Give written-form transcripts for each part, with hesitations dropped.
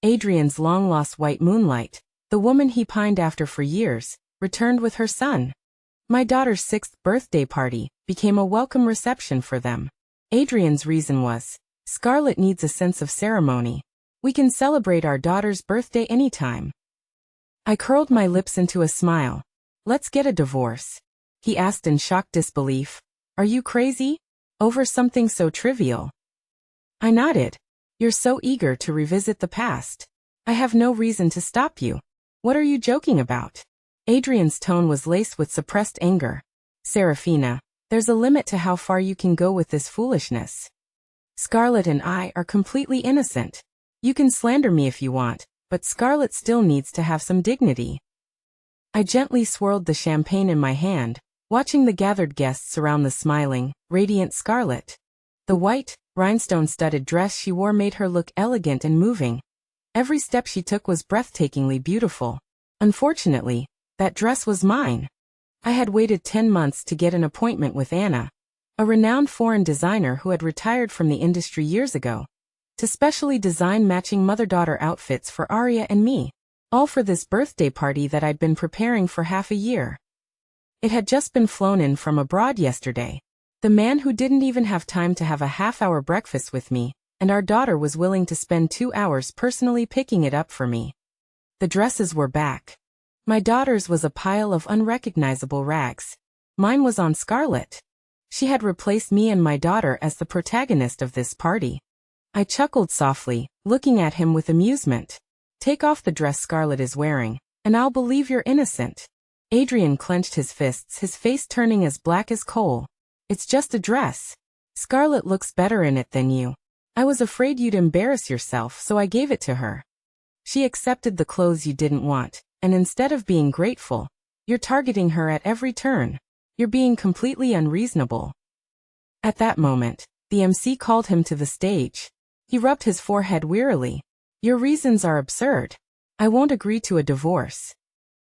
Adrian's long-lost white moonlight, the woman he pined after for years, returned with her son. My daughter's 6th birthday party became a welcome reception for them. Adrian's reason was, Scarlett needs a sense of ceremony. We can celebrate our daughter's birthday anytime. I curled my lips into a smile. Let's get a divorce. He asked in shocked disbelief. Are you crazy? Over something so trivial? I nodded. You're so eager to revisit the past. I have no reason to stop you. What are you joking about? Adrian's tone was laced with suppressed anger. Serafina, there's a limit to how far you can go with this foolishness. Scarlett and I are completely innocent. You can slander me if you want, but Scarlett still needs to have some dignity. I gently swirled the champagne in my hand, watching the gathered guests surround the smiling, radiant Scarlett. The white, rhinestone-studded dress she wore made her look elegant and moving. Every step she took was breathtakingly beautiful. Unfortunately, that dress was mine. I had waited 10 months to get an appointment with Anna, a renowned foreign designer who had retired from the industry years ago, to specially design matching mother-daughter outfits for Arya and me, all for this birthday party that I'd been preparing for half a year. It had just been flown in from abroad yesterday. The man who didn't even have time to have a half-hour breakfast with me, and our daughter was willing to spend 2 hours personally picking it up for me. The dresses were back. My daughter's was a pile of unrecognizable rags. Mine was on Scarlett. She had replaced me and my daughter as the protagonist of this party. I chuckled softly, looking at him with amusement. Take off the dress Scarlett is wearing, and I'll believe you're innocent. Adrian clenched his fists, his face turning as black as coal. It's just a dress. Scarlett looks better in it than you. I was afraid you'd embarrass yourself, so I gave it to her. She accepted the clothes you didn't want, and instead of being grateful, you're targeting her at every turn. You're being completely unreasonable. At that moment, the MC called him to the stage. He rubbed his forehead wearily. Your reasons are absurd. I won't agree to a divorce.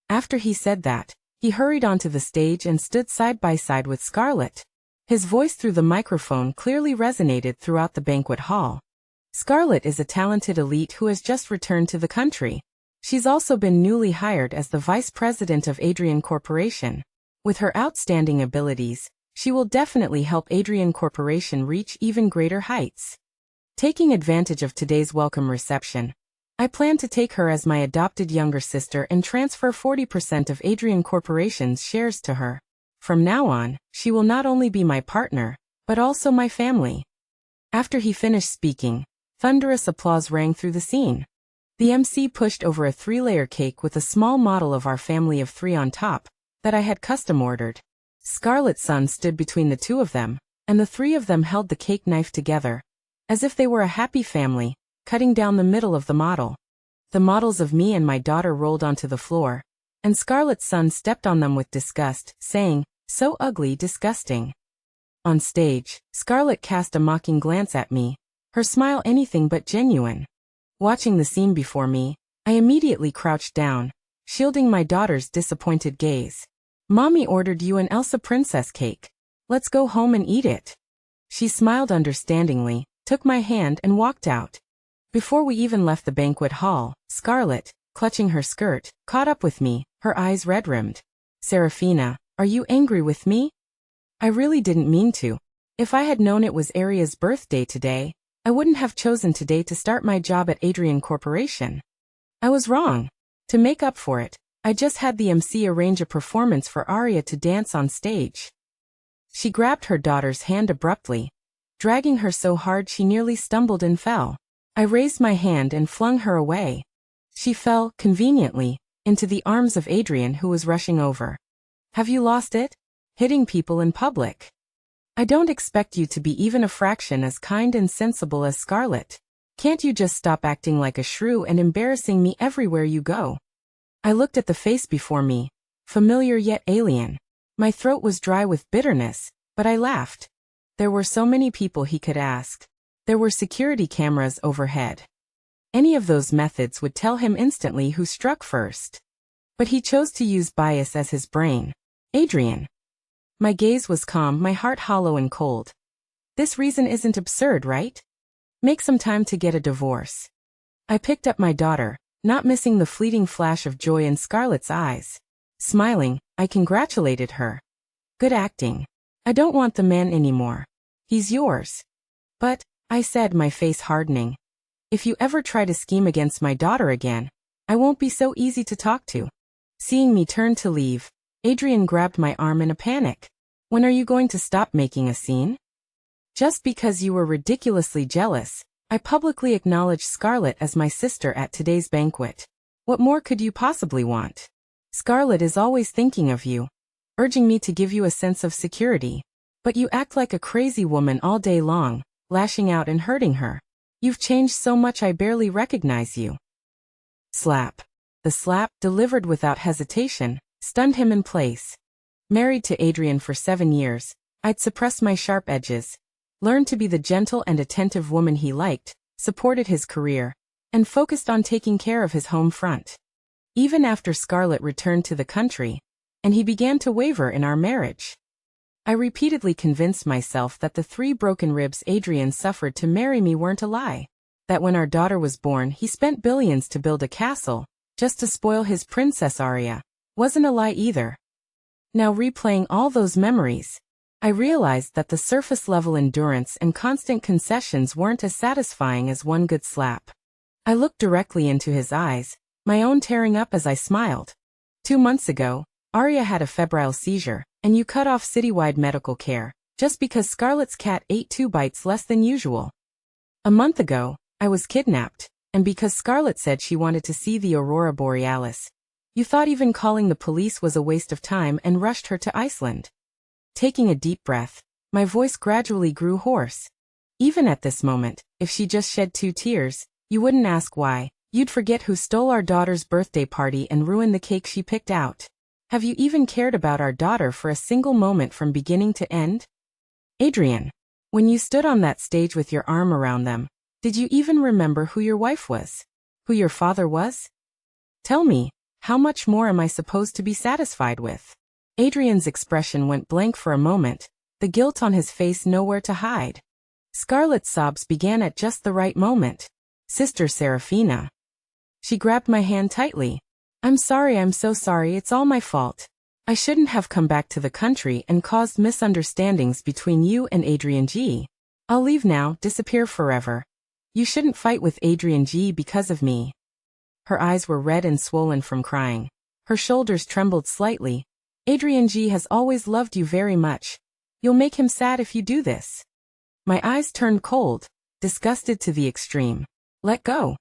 After he said that, he hurried onto the stage and stood side by side with Scarlett. His voice through the microphone clearly resonated throughout the banquet hall. Scarlett is a talented elite who has just returned to the country. She's also been newly hired as the vice president of Adrian Corporation. With her outstanding abilities, she will definitely help Adrian Corporation reach even greater heights. Taking advantage of today's welcome reception, I plan to take her as my adopted younger sister and transfer 40% of Adrian Corporation's shares to her. From now on, she will not only be my partner, but also my family. After he finished speaking, thunderous applause rang through the scene. The MC pushed over a 3-layer cake with a small model of our family of 3 on top, that I had custom ordered. Scarlett's son stood between the 2 of them, and the 3 of them held the cake knife together, as if they were a happy family, cutting down the middle of the model. The models of me and my daughter rolled onto the floor, and Scarlett's son stepped on them with disgust, saying, "So ugly, disgusting." On stage, Scarlett cast a mocking glance at me, her smile anything but genuine. Watching the scene before me, I immediately crouched down, shielding my daughter's disappointed gaze. Mommy ordered you an Elsa princess cake. Let's go home and eat it. She smiled understandingly, took my hand and walked out. Before we even left the banquet hall, Scarlett, clutching her skirt, caught up with me, her eyes red-rimmed. Serafina, are you angry with me? I really didn't mean to. If I had known it was Arya's birthday today, I wouldn't have chosen today to start my job at Adrian Corporation. I was wrong. To make up for it, I just had the MC arrange a performance for Arya to dance on stage. She grabbed her daughter's hand abruptly, dragging her so hard she nearly stumbled and fell. I raised my hand and flung her away. She fell, conveniently, into the arms of Adrian, who was rushing over. Have you lost it? Hitting people in public. I don't expect you to be even a fraction as kind and sensible as Scarlett. Can't you just stop acting like a shrew and embarrassing me everywhere you go? I looked at the face before me, familiar yet alien. My throat was dry with bitterness, but I laughed. There were so many people he could ask. There were security cameras overhead. Any of those methods would tell him instantly who struck first. But he chose to use bias as his brain. Adrian. My gaze was calm, my heart hollow and cold. This reason isn't absurd, right? Make some time to get a divorce. I picked up my daughter, not missing the fleeting flash of joy in Scarlett's eyes. Smiling, I congratulated her. Good acting. I don't want the man anymore. He's yours. But, I said, my face hardening, if you ever try to scheme against my daughter again, I won't be so easy to talk to. Seeing me turn to leave, Adrian grabbed my arm in a panic. When are you going to stop making a scene? Just because you were ridiculously jealous, I publicly acknowledged Scarlett as my sister at today's banquet. What more could you possibly want? Scarlett is always thinking of you, urging me to give you a sense of security. But you act like a crazy woman all day long, lashing out and hurting her. You've changed so much I barely recognize you. Slap. The slap, delivered without hesitation, stunned him in place. Married to Adrian for 7 years, I'd suppressed my sharp edges, learned to be the gentle and attentive woman he liked, supported his career, and focused on taking care of his home front. Even after Scarlett returned to the country, and he began to waver in our marriage, I repeatedly convinced myself that the 3 broken ribs Adrian suffered to marry me weren't a lie. That when our daughter was born he spent billions to build a castle, just to spoil his princess Arya, wasn't a lie either. Now replaying all those memories, I realized that the surface-level endurance and constant concessions weren't as satisfying as one good slap. I looked directly into his eyes, my own tearing up as I smiled. 2 months ago, Arya had a febrile seizure, and you cut off citywide medical care, just because Scarlett's cat ate 2 bites less than usual. A month ago, I was kidnapped, and because Scarlett said she wanted to see the aurora borealis, you thought even calling the police was a waste of time and rushed her to Iceland. Taking a deep breath, my voice gradually grew hoarse. Even at this moment, if she just shed 2 tears, you wouldn't ask why. You'd forget who stole our daughter's birthday party and ruined the cake she picked out. Have you even cared about our daughter for a single moment from beginning to end? Adrian, when you stood on that stage with your arm around them, did you even remember who your wife was? Who your father was? Tell me, how much more am I supposed to be satisfied with? Adrian's expression went blank for a moment, the guilt on his face nowhere to hide. Scarlett's sobs began at just the right moment. Sister Serafina. She grabbed my hand tightly. I'm so sorry, it's all my fault. I shouldn't have come back to the country and caused misunderstandings between you and Adrian G. I'll leave now, disappear forever. You shouldn't fight with Adrian G because of me. Her eyes were red and swollen from crying. Her shoulders trembled slightly. Adrian G has always loved you very much. You'll make him sad if you do this. My eyes turned cold, disgusted to the extreme. Let go.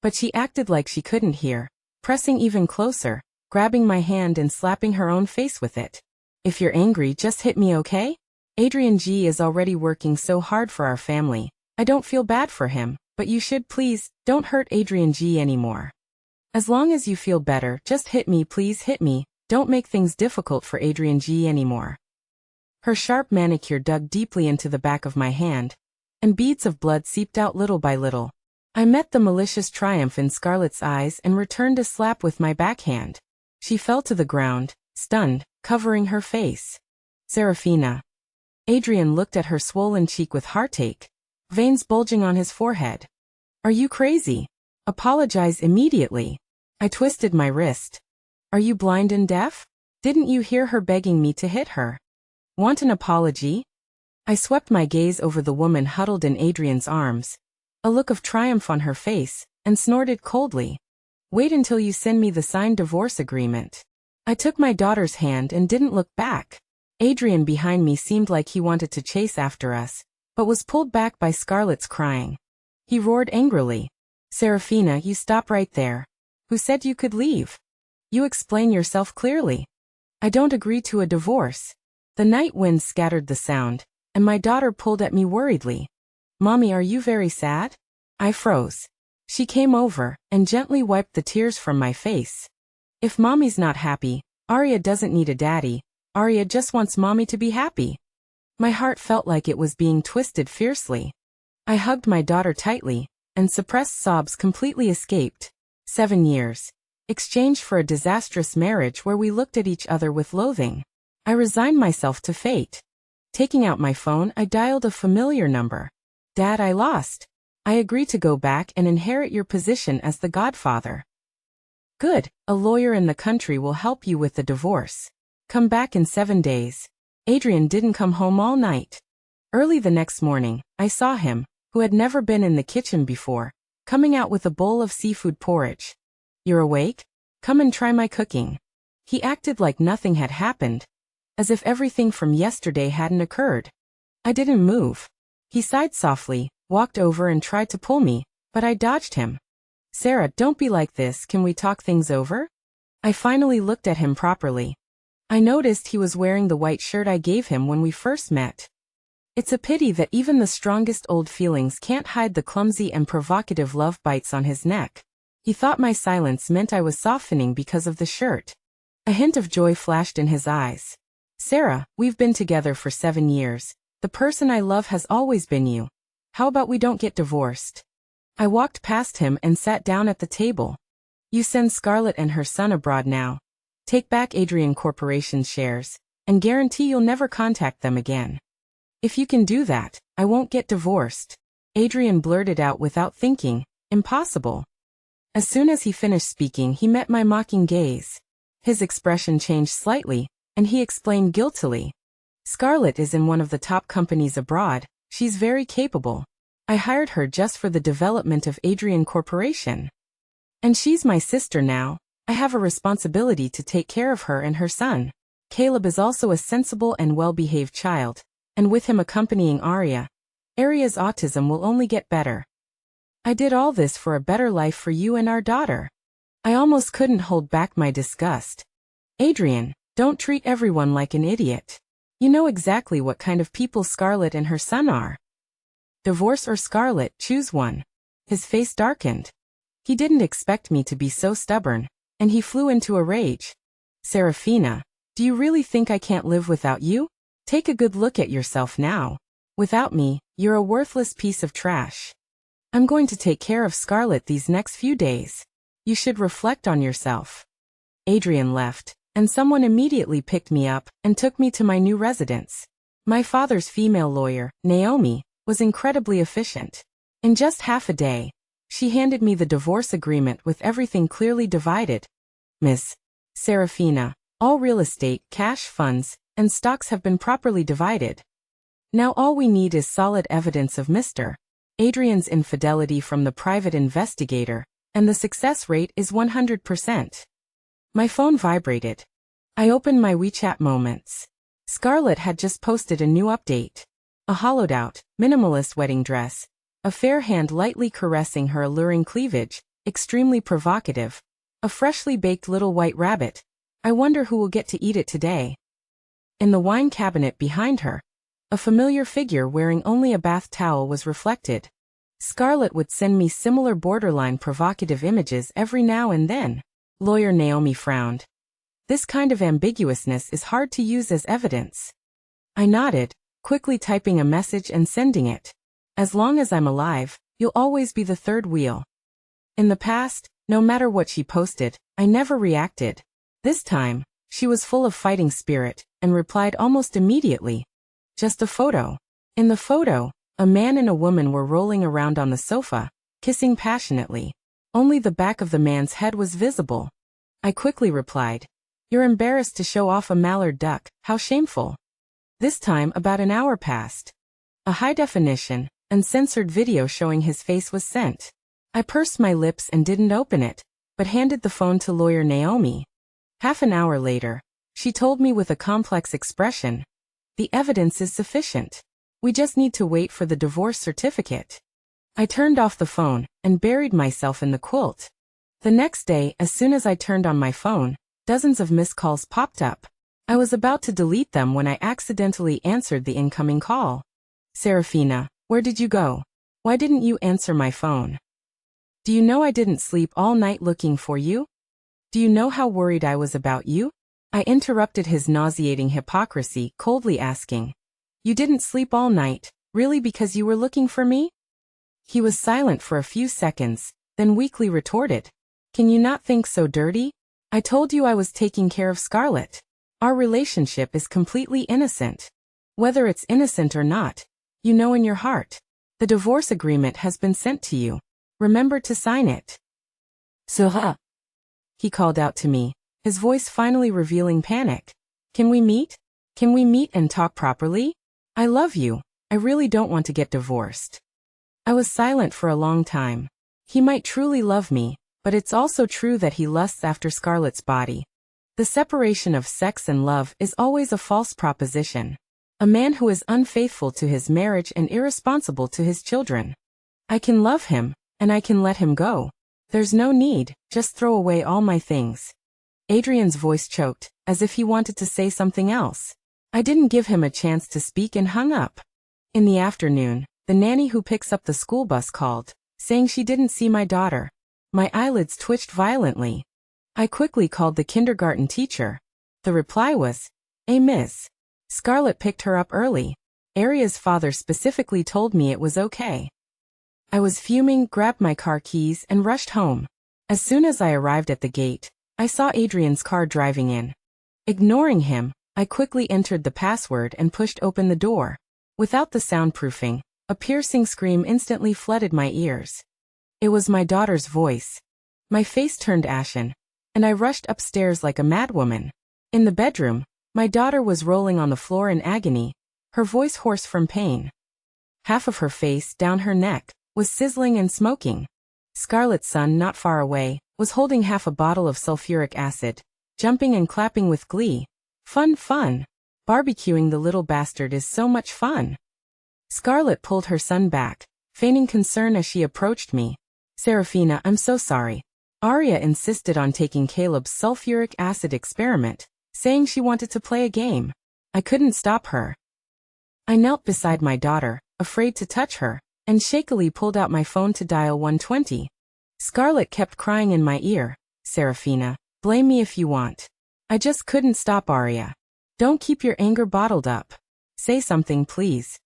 But she acted like she couldn't hear, pressing even closer, grabbing my hand and slapping her own face with it. If you're angry, just hit me, okay? Adrian G is already working so hard for our family. I don't feel bad for him, but you should please, don't hurt Adrian G anymore. As long as you feel better, just hit me, please hit me, don't make things difficult for Adrian G anymore. Her sharp manicure dug deeply into the back of my hand, and beads of blood seeped out little by little. I met the malicious triumph in Scarlett's eyes and returned a slap with my backhand. She fell to the ground, stunned, covering her face. Serafina. Adrian looked at her swollen cheek with heartache, veins bulging on his forehead. Are you crazy? Apologize immediately. I twisted my wrist. Are you blind and deaf? Didn't you hear her begging me to hit her? Want an apology? I swept my gaze over the woman huddled in Adrian's arms, a look of triumph on her face, and snorted coldly. Wait until you send me the signed divorce agreement. I took my daughter's hand and didn't look back. Adrian behind me seemed like he wanted to chase after us, but was pulled back by Scarlett's crying. He roared angrily. Serafina, you stop right there. Who said you could leave? You explain yourself clearly. I don't agree to a divorce. The night wind scattered the sound, and my daughter pulled at me worriedly. Mommy, are you very sad? I froze. She came over and gently wiped the tears from my face. If Mommy's not happy, Arya doesn't need a daddy. Arya just wants Mommy to be happy. My heart felt like it was being twisted fiercely. I hugged my daughter tightly, and suppressed sobs completely escaped. 7 years. Exchanged for a disastrous marriage where we looked at each other with loathing. I resigned myself to fate. Taking out my phone, I dialed a familiar number. Dad, I lost. I agree to go back and inherit your position as the godfather. Good, a lawyer in the country will help you with the divorce. Come back in 7 days. Adrian didn't come home all night. Early the next morning, I saw him, who had never been in the kitchen before, coming out with a bowl of seafood porridge. You're awake? Come and try my cooking. He acted like nothing had happened, as if everything from yesterday hadn't occurred. I didn't move. He sighed softly, walked over and tried to pull me, but I dodged him. Sarah, don't be like this, can we talk things over? I finally looked at him properly. I noticed he was wearing the white shirt I gave him when we first met. It's a pity that even the strongest old feelings can't hide the clumsy and provocative love bites on his neck. He thought my silence meant I was softening because of the shirt. A hint of joy flashed in his eyes. Sarah, we've been together for 7 years. The person I love has always been you. How about we don't get divorced? I walked past him and sat down at the table. You send Scarlett and her son abroad now. Take back Adrian Corporation's shares, and guarantee you'll never contact them again. If you can do that, I won't get divorced. Adrian blurted out without thinking, impossible. As soon as he finished speaking, he met my mocking gaze. His expression changed slightly, and he explained guiltily. Scarlett is in one of the top companies abroad. She's very capable. I hired her just for the development of Adrian Corporation. And she's my sister now. I have a responsibility to take care of her and her son. Caleb is also a sensible and well-behaved child, and with him accompanying Aria's autism will only get better. I did all this for a better life for you and our daughter. I almost couldn't hold back my disgust. Adrian, don't treat everyone like an idiot. You know exactly what kind of people Scarlett and her son are. Divorce or Scarlett, choose one. His face darkened. He didn't expect me to be so stubborn, and he flew into a rage. Serafina, do you really think I can't live without you? Take a good look at yourself now. Without me, you're a worthless piece of trash. I'm going to take care of Scarlett these next few days. You should reflect on yourself. Adrian left, and someone immediately picked me up and took me to my new residence. My father's female lawyer, Naomi, was incredibly efficient. In just half a day, she handed me the divorce agreement with everything clearly divided. Miss Serafina, all real estate, cash funds, and stocks have been properly divided. Now all we need is solid evidence of Mr. Adrian's infidelity from the private investigator, and the success rate is 100%. My phone vibrated. I opened my WeChat moments. Scarlett had just posted a new update. A hollowed-out, minimalist wedding dress. A fair hand lightly caressing her alluring cleavage, extremely provocative. A freshly baked little white rabbit. I wonder who will get to eat it today. In the wine cabinet behind her, a familiar figure wearing only a bath towel was reflected. Scarlett would send me similar borderline provocative images every now and then. Lawyer Naomi frowned. This kind of ambiguousness is hard to use as evidence. I nodded, quickly typing a message and sending it. As long as I'm alive, you'll always be the third wheel. In the past, no matter what she posted, I never reacted. This time, she was full of fighting spirit, and replied almost immediately. Just a photo. In the photo, a man and a woman were rolling around on the sofa, kissing passionately. Only the back of the man's head was visible. I quickly replied, "You're embarrassed to show off a mallard duck, how shameful." This time about an hour passed. A high-definition, uncensored video showing his face was sent. I pursed my lips and didn't open it, but handed the phone to lawyer Naomi. Half an hour later, she told me with a complex expression, "The evidence is sufficient. We just need to wait for the divorce certificate." I turned off the phone and buried myself in the quilt. The next day, as soon as I turned on my phone, dozens of missed calls popped up. I was about to delete them when I accidentally answered the incoming call. "Serafina, where did you go? Why didn't you answer my phone? Do you know I didn't sleep all night looking for you? Do you know how worried I was about you?" I interrupted his nauseating hypocrisy, coldly asking, "You didn't sleep all night, really, because you were looking for me?" He was silent for a few seconds, then weakly retorted, "Can you not think so dirty? I told you I was taking care of Scarlett. Our relationship is completely innocent. Whether it's innocent or not, you know in your heart. The divorce agreement has been sent to you. Remember to sign it. Sera, he called out to me, his voice finally revealing panic. Can we meet? Can we meet and talk properly? I love you. I really don't want to get divorced. I was silent for a long time. He might truly love me, but it's also true that he lusts after Scarlett's body. The separation of sex and love is always a false proposition. A man who is unfaithful to his marriage and irresponsible to his children. I can love him, and I can let him go. There's no need, just throw away all my things. Adrian's voice choked, as if he wanted to say something else. I didn't give him a chance to speak and hung up. In the afternoon, the nanny who picks up the school bus called, saying she didn't see my daughter. My eyelids twitched violently. I quickly called the kindergarten teacher. The reply was, Miss. Scarlett picked her up early. Aria's father specifically told me it was okay. I was fuming, grabbed my car keys, and rushed home. As soon as I arrived at the gate, I saw Adrian's car driving in. Ignoring him, I quickly entered the password and pushed open the door. Without the soundproofing, a piercing scream instantly flooded my ears. It was my daughter's voice. My face turned ashen, and I rushed upstairs like a madwoman. In the bedroom, my daughter was rolling on the floor in agony, her voice hoarse from pain. Half of her face, down her neck, was sizzling and smoking. Scarlett's son, not far away, was holding half a bottle of sulfuric acid, jumping and clapping with glee. Fun, fun. Barbecuing the little bastard is so much fun. Scarlett pulled her son back, feigning concern as she approached me. Serafina, I'm so sorry. Aria insisted on taking Caleb's sulfuric acid experiment, saying she wanted to play a game. I couldn't stop her. I knelt beside my daughter, afraid to touch her, and shakily pulled out my phone to dial 120. Scarlett kept crying in my ear, Serafina, blame me if you want. I just couldn't stop Aria. Don't keep your anger bottled up. Say something, please.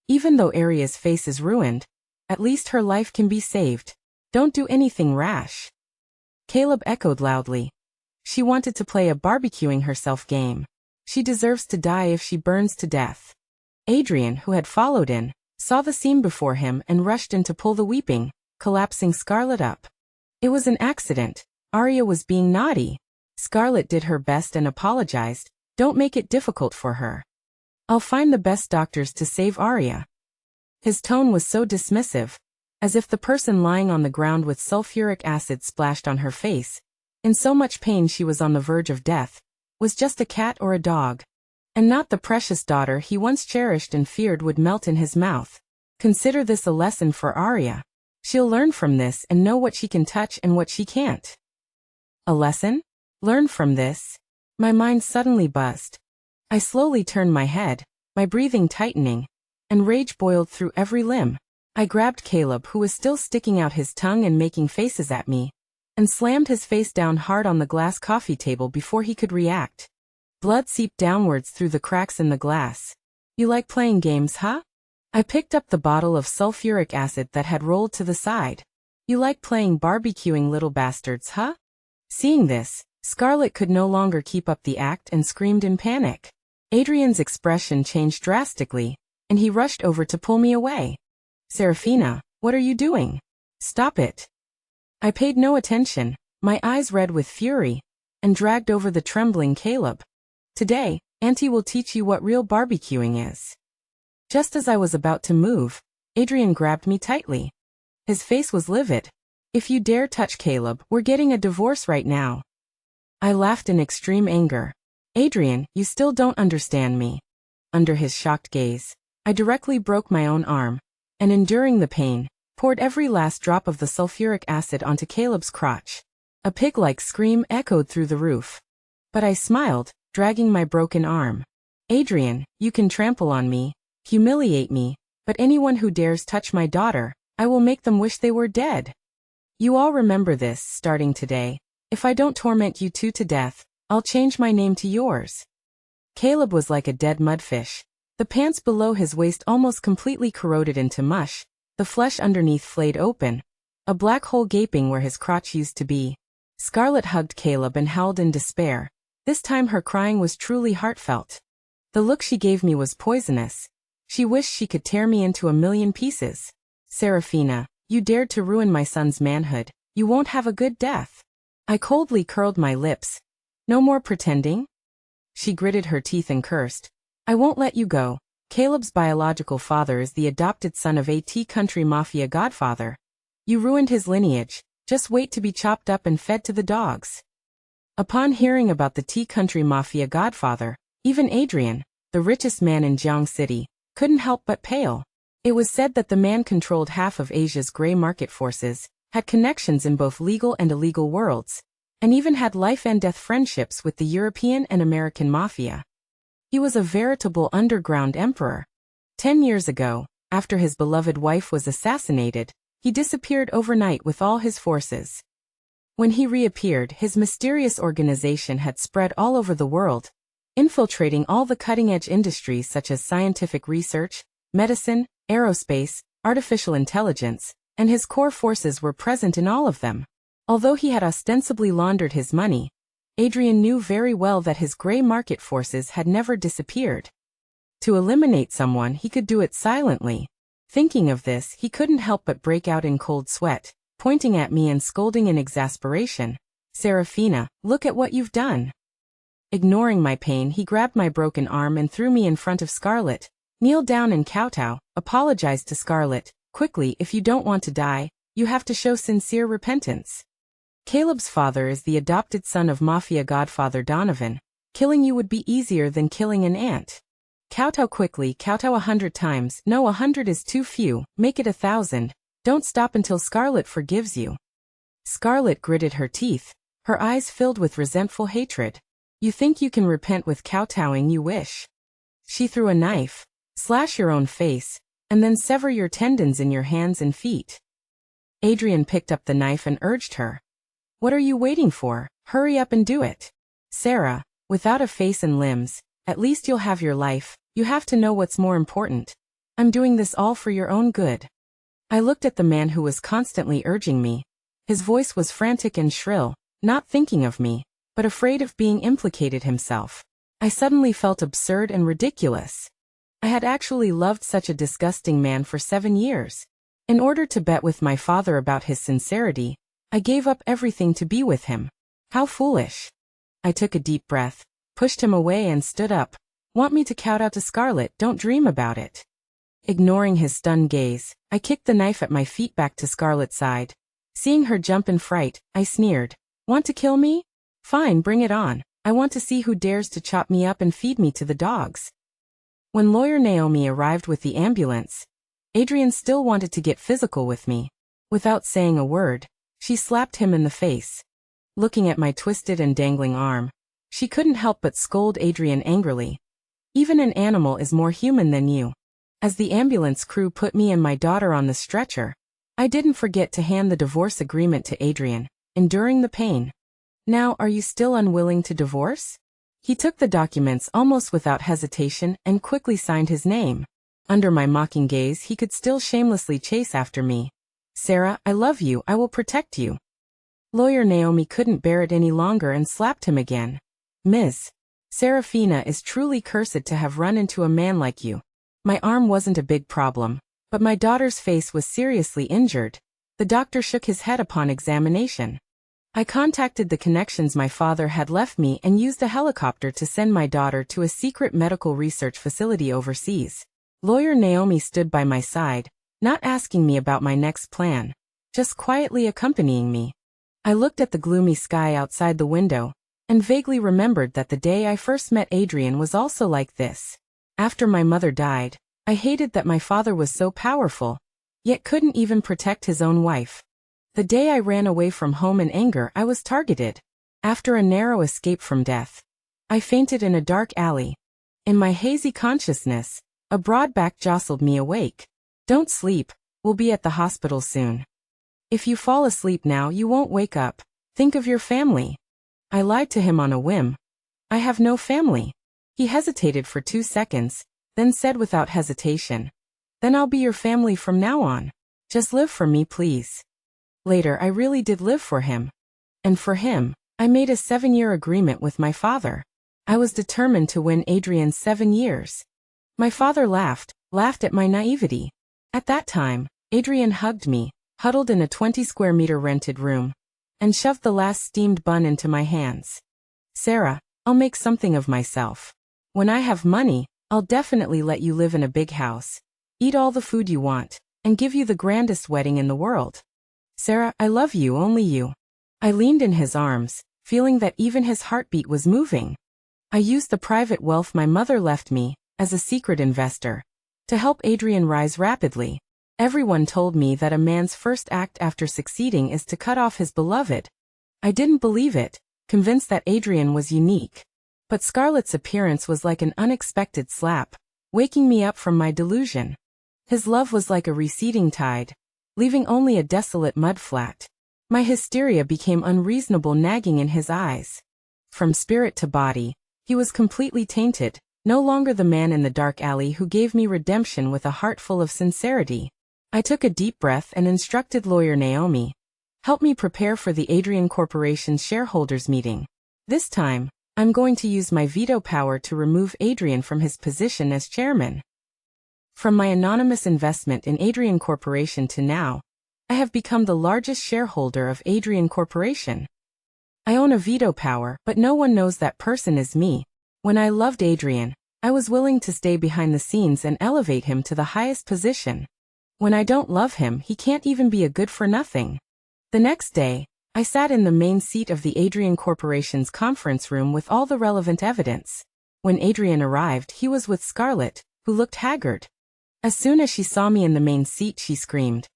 Even though Aria's face is ruined, at least her life can be saved. Don't do anything rash. Caleb echoed loudly. She wanted to play a barbecuing herself game. She deserves to die if she burns to death. Adrian, who had followed in, saw the scene before him and rushed in to pull the weeping, collapsing Scarlett up. It was an accident. Aria was being naughty. Scarlett did her best and apologized. Don't make it difficult for her. I'll find the best doctors to save Aria. His tone was so dismissive, as if the person lying on the ground with sulfuric acid splashed on her face, in so much pain she was on the verge of death, was just a cat or a dog, and not the precious daughter he once cherished and feared would melt in his mouth. Consider this a lesson for Aria. She'll learn from this and know what she can touch and what she can't. A lesson? Learn from this? My mind suddenly buzzed. I slowly turned my head, my breathing tightening, and rage boiled through every limb. I grabbed Caleb, who was still sticking out his tongue and making faces at me, and slammed his face down hard on the glass coffee table before he could react. Blood seeped downwards through the cracks in the glass. You like playing games, huh? I picked up the bottle of sulfuric acid that had rolled to the side. You like playing barbecuing, little bastards, huh? Seeing this, Scarlett could no longer keep up the act and screamed in panic. Adrian's expression changed drastically, and he rushed over to pull me away. Serafina, what are you doing? Stop it. I paid no attention, my eyes red with fury, and dragged over the trembling Caleb. Today, Auntie will teach you what real barbecuing is. Just as I was about to move, Adrian grabbed me tightly. His face was livid. If you dare touch Caleb, we're getting a divorce right now. I laughed in extreme anger. Adrian, you still don't understand me. Under his shocked gaze, I directly broke my own arm, and enduring the pain, poured every last drop of the sulfuric acid onto Caleb's crotch. A pig-like scream echoed through the roof. But I smiled, dragging my broken arm. Adrian, you can trample on me, humiliate me, but anyone who dares touch my daughter, I will make them wish they were dead. You all remember this, starting today. If I don't torment you two to death, I'll change my name to yours. Caleb was like a dead mudfish. The pants below his waist almost completely corroded into mush, the flesh underneath flayed open, a black hole gaping where his crotch used to be. Scarlett hugged Caleb and howled in despair. This time her crying was truly heartfelt. The look she gave me was poisonous. She wished she could tear me into a million pieces. Serafina, you dared to ruin my son's manhood. You won't have a good death. I coldly curled my lips. No more pretending? She gritted her teeth and cursed. I won't let you go. Caleb's biological father is the adopted son of a T-country mafia godfather. You ruined his lineage. Just wait to be chopped up and fed to the dogs. Upon hearing about the T-country mafia godfather, even Adrian, the richest man in Jiang City, couldn't help but pale. It was said that the man controlled half of Asia's gray market forces, had connections in both legal and illegal worlds, and even had life-and-death friendships with the European and American mafia. He was a veritable underground emperor. 10 years ago, after his beloved wife was assassinated, he disappeared overnight with all his forces. When he reappeared, his mysterious organization had spread all over the world, infiltrating all the cutting-edge industries such as scientific research, medicine, aerospace, artificial intelligence, and his core forces were present in all of them. Although he had ostensibly laundered his money, Adrian knew very well that his gray market forces had never disappeared. To eliminate someone, he could do it silently. Thinking of this, he couldn't help but break out in cold sweat, pointing at me and scolding in exasperation. Serafina, look at what you've done. Ignoring my pain, he grabbed my broken arm and threw me in front of Scarlet. Kneel down and kowtow, apologize to Scarlet. Quickly, if you don't want to die, you have to show sincere repentance. Caleb's father is the adopted son of mafia godfather Donovan. Killing you would be easier than killing an ant. Kowtow quickly, kowtow 100 times. No, 100 is too few, make it 1,000. Don't stop until Scarlet forgives you. Scarlet gritted her teeth, her eyes filled with resentful hatred. You think you can repent with kowtowing? You wish. She threw a knife. Slash your own face, and then sever your tendons in your hands and feet. Adrian picked up the knife and urged her. What are you waiting for? Hurry up and do it. Sarah, without a face and limbs, at least you'll have your life. You have to know what's more important. I'm doing this all for your own good. I looked at the man who was constantly urging me. His voice was frantic and shrill, not thinking of me, but afraid of being implicated himself. I suddenly felt absurd and ridiculous. I had actually loved such a disgusting man for 7 years. In order to bet with my father about his sincerity, I gave up everything to be with him. How foolish. I took a deep breath, pushed him away and stood up. Want me to kowtow to Scarlet? Don't dream about it. Ignoring his stunned gaze, I kicked the knife at my feet back to Scarlet's side. Seeing her jump in fright, I sneered. Want to kill me? Fine, bring it on. I want to see who dares to chop me up and feed me to the dogs. When lawyer Naomi arrived with the ambulance, Adrian still wanted to get physical with me. Without saying a word, she slapped him in the face. Looking at my twisted and dangling arm, she couldn't help but scold Adrian angrily. Even an animal is more human than you. As the ambulance crew put me and my daughter on the stretcher, I didn't forget to hand the divorce agreement to Adrian, enduring the pain. Now, are you still unwilling to divorce? He took the documents almost without hesitation and quickly signed his name. Under my mocking gaze, he could still shamelessly chase after me. Sarah, I love you, I will protect you. Lawyer Naomi couldn't bear it any longer and slapped him again. Ms. Serafina is truly cursed to have run into a man like you. My arm wasn't a big problem, but my daughter's face was seriously injured. The doctor shook his head upon examination. I contacted the connections my father had left me and used a helicopter to send my daughter to a secret medical research facility overseas. Lawyer Naomi stood by my side, not asking me about my next plan, just quietly accompanying me. I looked at the gloomy sky outside the window, and vaguely remembered that the day I first met Adrian was also like this. After my mother died, I hated that my father was so powerful, yet couldn't even protect his own wife. The day I ran away from home in anger, I was targeted. After a narrow escape from death, I fainted in a dark alley. In my hazy consciousness, a broad back jostled me awake. Don't sleep, we'll be at the hospital soon. If you fall asleep now, you won't wake up. Think of your family. I lied to him on a whim. I have no family. He hesitated for 2 seconds, then said without hesitation. Then I'll be your family from now on. Just live for me, please. Later, I really did live for him. And for him, I made a 7-year agreement with my father. I was determined to win Adrian's 7 years. My father laughed at my naivety. At that time, Adrian hugged me, huddled in a 20-square-meter rented room, and shoved the last steamed bun into my hands. Sarah, I'll make something of myself. When I have money, I'll definitely let you live in a big house, eat all the food you want, and give you the grandest wedding in the world. Sarah, I love you, only you. I leaned in his arms, feeling that even his heartbeat was moving. I used the private wealth my mother left me, as a secret investor, to help Adrian rise rapidly. Everyone told me that a man's first act after succeeding is to cut off his beloved. I didn't believe it, convinced that Adrian was unique. But Scarlett's appearance was like an unexpected slap, waking me up from my delusion. His love was like a receding tide, leaving only a desolate mudflat. My hysteria became unreasonable, nagging in his eyes. From spirit to body, he was completely tainted, no longer the man in the dark alley who gave me redemption with a heart full of sincerity. I took a deep breath and instructed lawyer Naomi, "Help me prepare for the Adrian Corporation's shareholders meeting. This time, I'm going to use my veto power to remove Adrian from his position as chairman." From my anonymous investment in Adrian Corporation to now, I have become the largest shareholder of Adrian Corporation. I own a veto power, but no one knows that person is me. When I loved Adrian, I was willing to stay behind the scenes and elevate him to the highest position. When I don't love him, he can't even be a good-for-nothing. The next day, I sat in the main seat of the Adrian Corporation's conference room with all the relevant evidence. When Adrian arrived, he was with Scarlett, who looked haggard. As soon as she saw me in the main seat, she screamed,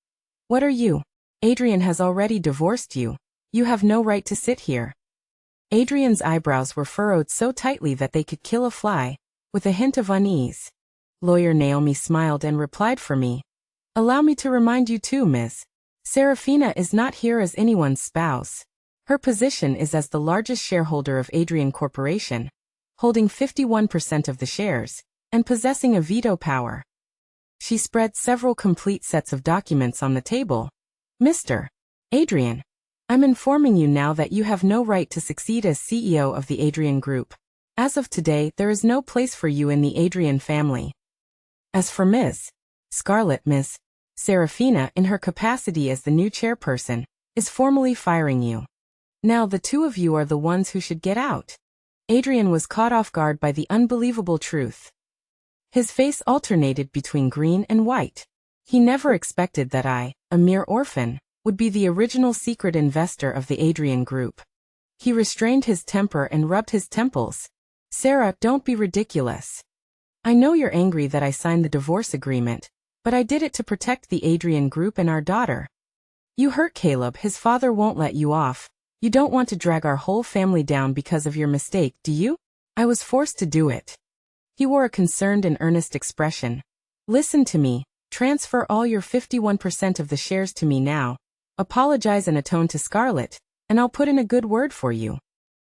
"What are you? Adrian has already divorced you. You have no right to sit here." Adrian's eyebrows were furrowed so tightly that they could kill a fly, with a hint of unease. Lawyer Naomi smiled and replied for me, "Allow me to remind you too, Ms. Serafina is not here as anyone's spouse. Her position is as the largest shareholder of Adrian Corporation, holding 51% of the shares, and possessing a veto power." She spread several complete sets of documents on the table. "Mr. Adrian, I'm informing you now that you have no right to succeed as CEO of the Adrian Group. As of today, there is no place for you in the Adrian family. As for Ms. Scarlett, Ms. Serafina, in her capacity as the new chairperson, is formally firing you. Now the two of you are the ones who should get out." Adrian was caught off guard by the unbelievable truth. His face alternated between green and white. He never expected that I, a mere orphan, would be the original secret investor of the Adrian Group. He restrained his temper and rubbed his temples. "Sarah, don't be ridiculous. I know you're angry that I signed the divorce agreement, but I did it to protect the Adrian Group and our daughter. You hurt Caleb, his father won't let you off. You don't want to drag our whole family down because of your mistake, do you? I was forced to do it." He wore a concerned and earnest expression. "Listen to me, transfer all your 51% of the shares to me now, apologize and atone to Scarlett, and I'll put in a good word for you.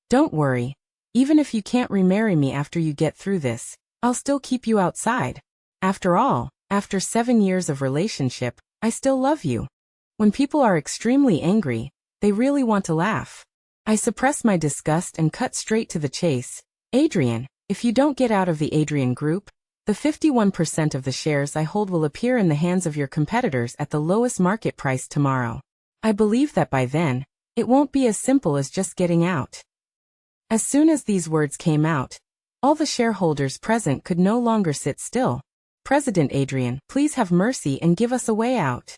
Don't worry, even if you can't remarry me after you get through this, I'll still keep you outside. After all, after 7 years of relationship, I still love you." When people are extremely angry, they really want to laugh. I suppressed my disgust and cut straight to the chase. "Adrian, if you don't get out of the Adrian Group, the 51% of the shares I hold will appear in the hands of your competitors at the lowest market price tomorrow. I believe that by then, it won't be as simple as just getting out." As soon as these words came out, all the shareholders present could no longer sit still. "President Adrian, please have mercy and give us a way out.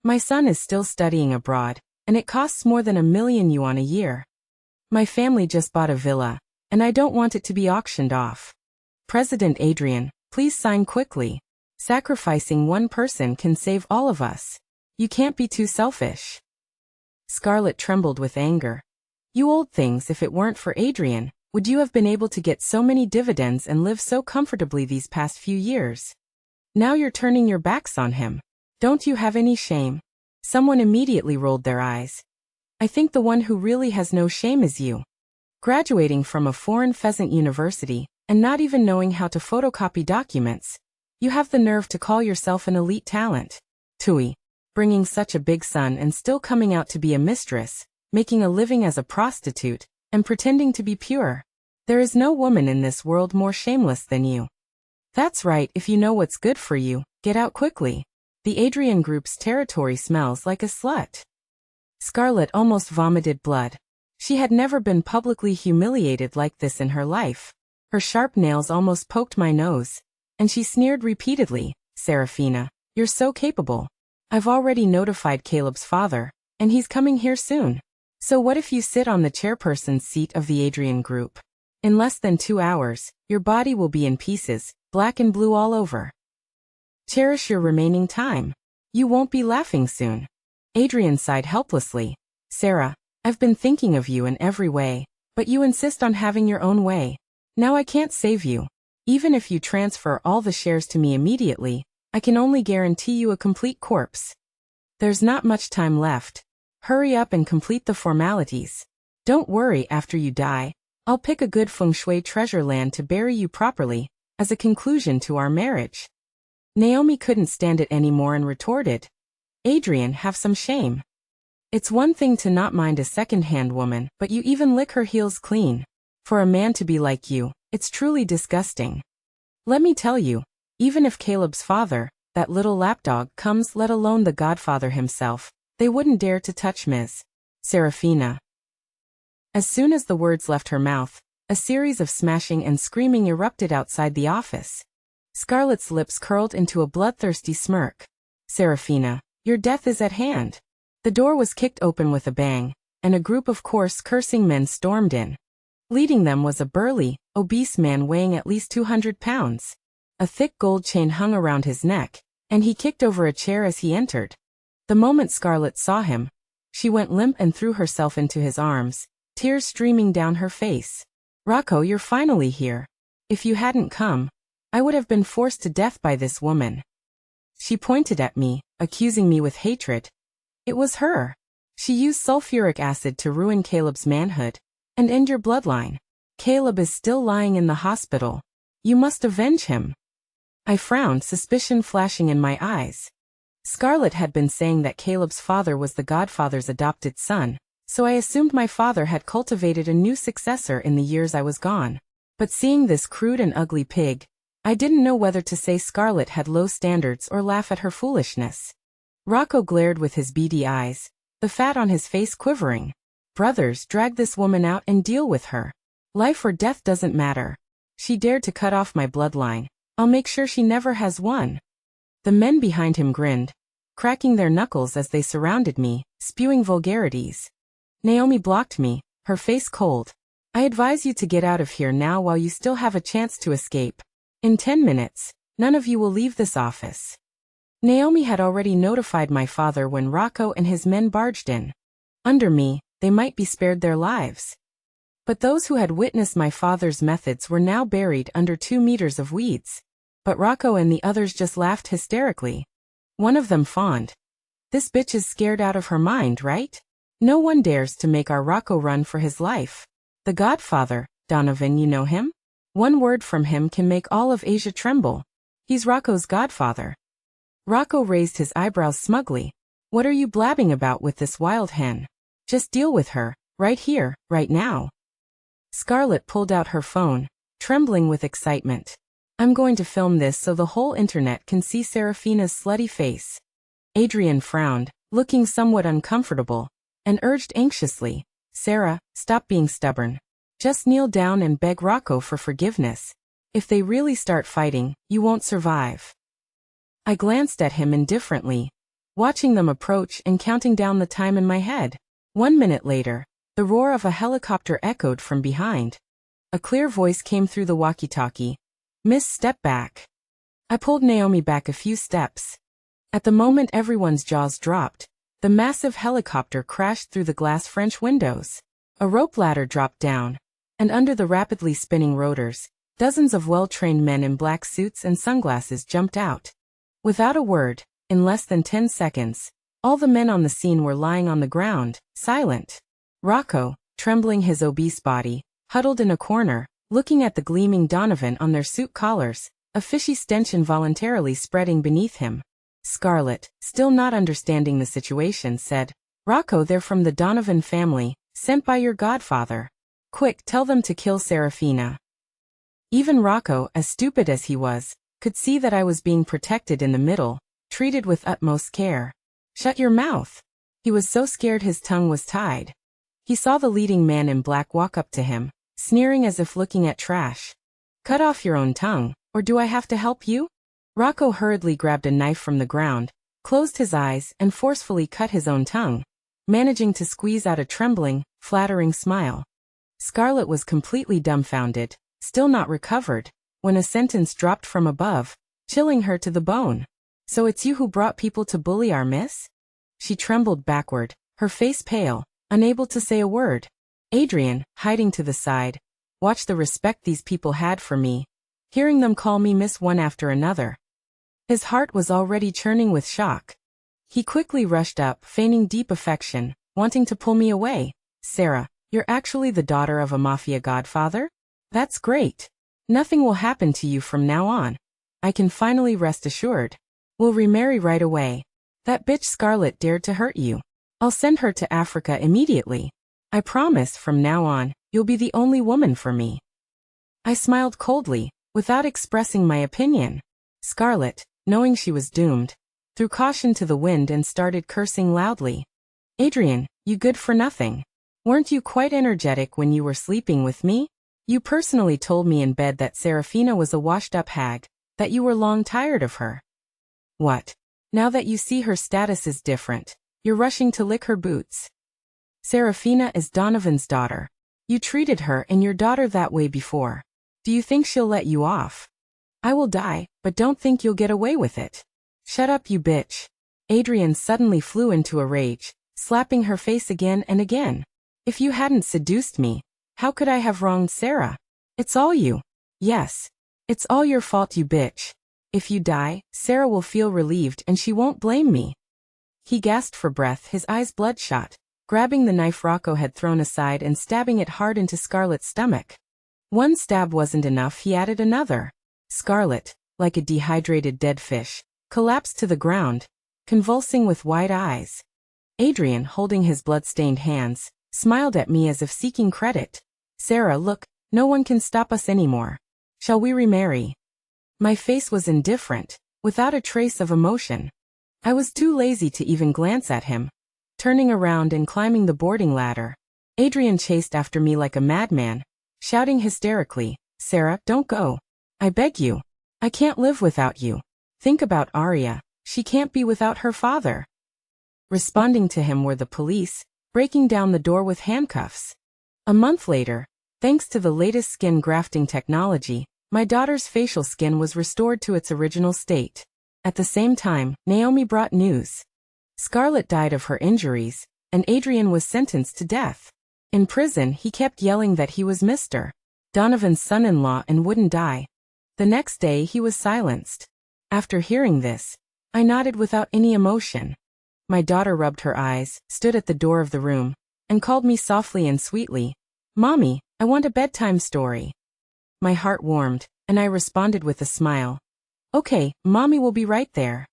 My son is still studying abroad, and it costs more than 1,000,000 yuan a year. My family just bought a villa, and I don't want it to be auctioned off. President Adrian, please sign quickly. Sacrificing one person can save all of us. You can't be too selfish." Scarlett trembled with anger. "You old things, if it weren't for Adrian, would you have been able to get so many dividends and live so comfortably these past few years? Now you're turning your backs on him. Don't you have any shame?" Someone immediately rolled their eyes. "I think the one who really has no shame is you. Graduating from a foreign pheasant university, and not even knowing how to photocopy documents, you have the nerve to call yourself an elite talent. Tui, bringing such a big son and still coming out to be a mistress, making a living as a prostitute, and pretending to be pure. There is no woman in this world more shameless than you. That's right, if you know what's good for you, get out quickly. The Adrian Group's territory smells like a slut. Scarlet almost vomited blood. She had never been publicly humiliated like this in her life. Her sharp nails almost poked my nose, and she sneered repeatedly, "Serafina, you're so capable. I've already notified Caleb's father, and he's coming here soon. So what if you sit on the chairperson's seat of the Adrian Group? In less than 2 hours, your body will be in pieces, black and blue all over. Cherish your remaining time. You won't be laughing soon." Adrian sighed helplessly. "Sarah, I've been thinking of you in every way, but you insist on having your own way. Now I can't save you. Even if you transfer all the shares to me immediately, I can only guarantee you a complete corpse. There's not much time left. Hurry up and complete the formalities. Don't worry, after you die, I'll pick a good feng shui treasure land to bury you properly, as a conclusion to our marriage." Naomi couldn't stand it anymore and retorted, "Adrian, have some shame. It's one thing to not mind a second-hand woman, but you even lick her heels clean. For a man to be like you, it's truly disgusting. Let me tell you, even if Caleb's father, that little lapdog, comes, let alone the godfather himself, they wouldn't dare to touch Ms. Serafina." As soon as the words left her mouth, a series of smashing and screaming erupted outside the office. Scarlet's lips curled into a bloodthirsty smirk. "Serafina, your death is at hand." The door was kicked open with a bang, and a group of coarse, cursing men stormed in. Leading them was a burly, obese man weighing at least 200 pounds. A thick gold chain hung around his neck, and he kicked over a chair as he entered. The moment Scarlet saw him, she went limp and threw herself into his arms, tears streaming down her face. "Rocco, you're finally here. If you hadn't come, I would have been forced to death by this woman." She pointed at me, accusing me with hatred. It was her. She used sulfuric acid to ruin Caleb's manhood and end your bloodline. Caleb is still lying in the hospital. You must avenge him. I frowned, suspicion flashing in my eyes. Scarlet had been saying that Caleb's father was the godfather's adopted son, so I assumed my father had cultivated a new successor in the years I was gone. But seeing this crude and ugly pig, I didn't know whether to say Scarlet had low standards or laugh at her foolishness. Rocco glared with his beady eyes, the fat on his face quivering. "Brothers, drag this woman out and deal with her. Life or death doesn't matter. She dared to cut off my bloodline. I'll make sure she never has one." The men behind him grinned, cracking their knuckles as they surrounded me, spewing vulgarities. Naomi blocked me, her face cold. "I advise you to get out of here now while you still have a chance to escape. In 10 minutes, none of you will leave this office." Naomi had already notified my father when Rocco and his men barged in. Under me, they might be spared their lives. But those who had witnessed my father's methods were now buried under 2 meters of weeds. But Rocco and the others just laughed hysterically. One of them fawned. "This bitch is scared out of her mind, right? No one dares to make our Rocco run for his life. The Godfather, Donovan, you know him? One word from him can make all of Asia tremble. He's Rocco's godfather." Rocco raised his eyebrows smugly. "What are you blabbing about with this wild hen? Just deal with her, right here, right now." Scarlet pulled out her phone, trembling with excitement. "I'm going to film this so the whole internet can see Serafina's slutty face." Adrian frowned, looking somewhat uncomfortable, and urged anxiously, "Sarah, stop being stubborn. Just kneel down and beg Rocco for forgiveness. If they really start fighting, you won't survive." I glanced at him indifferently, watching them approach and counting down the time in my head. 1 minute later, the roar of a helicopter echoed from behind. A clear voice came through the walkie-talkie. "Miss, step back." I pulled Naomi back a few steps. At the moment everyone's jaws dropped, the massive helicopter crashed through the glass French windows. A rope ladder dropped down, and under the rapidly spinning rotors, dozens of well-trained men in black suits and sunglasses jumped out. Without a word, in less than 10 seconds, all the men on the scene were lying on the ground, silent. Rocco, trembling his obese body, huddled in a corner, looking at the gleaming Donovan on their suit collars, a fishy stench involuntarily spreading beneath him. Scarlet, still not understanding the situation, said, "Rocco, they're from the Donovan family, sent by your godfather. Quick, tell them to kill Serafina." Even Rocco, as stupid as he was, could see that I was being protected in the middle, treated with utmost care. Shut your mouth. He was so scared his tongue was tied. He saw the leading man in black walk up to him, sneering as if looking at trash. Cut off your own tongue, or do I have to help you? Rocco hurriedly grabbed a knife from the ground, closed his eyes, and forcefully cut his own tongue, managing to squeeze out a trembling, flattering smile. Scarlet was completely dumbfounded, still not recovered, when a sentence dropped from above, chilling her to the bone. So it's you who brought people to bully our miss? She trembled backward, her face pale, unable to say a word. Adrian, hiding to the side, watched the respect these people had for me, hearing them call me miss one after another. His heart was already churning with shock. He quickly rushed up, feigning deep affection, wanting to pull me away. Sarah, you're actually the daughter of a mafia godfather? That's great. Nothing will happen to you from now on. I can finally rest assured. We'll remarry right away. That bitch Scarlet dared to hurt you. I'll send her to Africa immediately. I promise from now on, you'll be the only woman for me. I smiled coldly, without expressing my opinion. Scarlet, knowing she was doomed, threw caution to the wind and started cursing loudly. Adrian, you good for nothing. Weren't you quite energetic when you were sleeping with me? You personally told me in bed that Serafina was a washed-up hag, that you were long tired of her. What? Now that you see her status is different, you're rushing to lick her boots. Serafina is Donovan's daughter. You treated her and your daughter that way before. Do you think she'll let you off? I will die, but don't think you'll get away with it. Shut up, you bitch. Adrian suddenly flew into a rage, slapping her face again and again. If you hadn't seduced me, how could I have wronged Sarah? It's all you. Yes. It's all your fault, you bitch. If you die, Sarah will feel relieved and she won't blame me. He gasped for breath, his eyes bloodshot, grabbing the knife Rocco had thrown aside and stabbing it hard into Scarlet's stomach. One stab wasn't enough, he added another. Scarlet, like a dehydrated dead fish, collapsed to the ground, convulsing with wide eyes. Adrian, holding his blood-stained hands, smiled at me as if seeking credit. Sarah, look, no one can stop us anymore. Shall we remarry? My face was indifferent, without a trace of emotion. I was too lazy to even glance at him. Turning around and climbing the boarding ladder, Adrian chased after me like a madman, shouting hysterically, Sarah, don't go. I beg you. I can't live without you. Think about Arya, she can't be without her father. Responding to him were the police, breaking down the door with handcuffs. A month later, thanks to the latest skin grafting technology, my daughter's facial skin was restored to its original state. At the same time, Naomi brought news. Scarlet died of her injuries, and Adrian was sentenced to death. In prison, he kept yelling that he was Mr. Donovan's son-in-law and wouldn't die. The next day, he was silenced. After hearing this, I nodded without any emotion. My daughter rubbed her eyes, stood at the door of the room, and called me softly and sweetly, Mommy, I want a bedtime story. My heart warmed, and I responded with a smile. Okay, Mommy will be right there.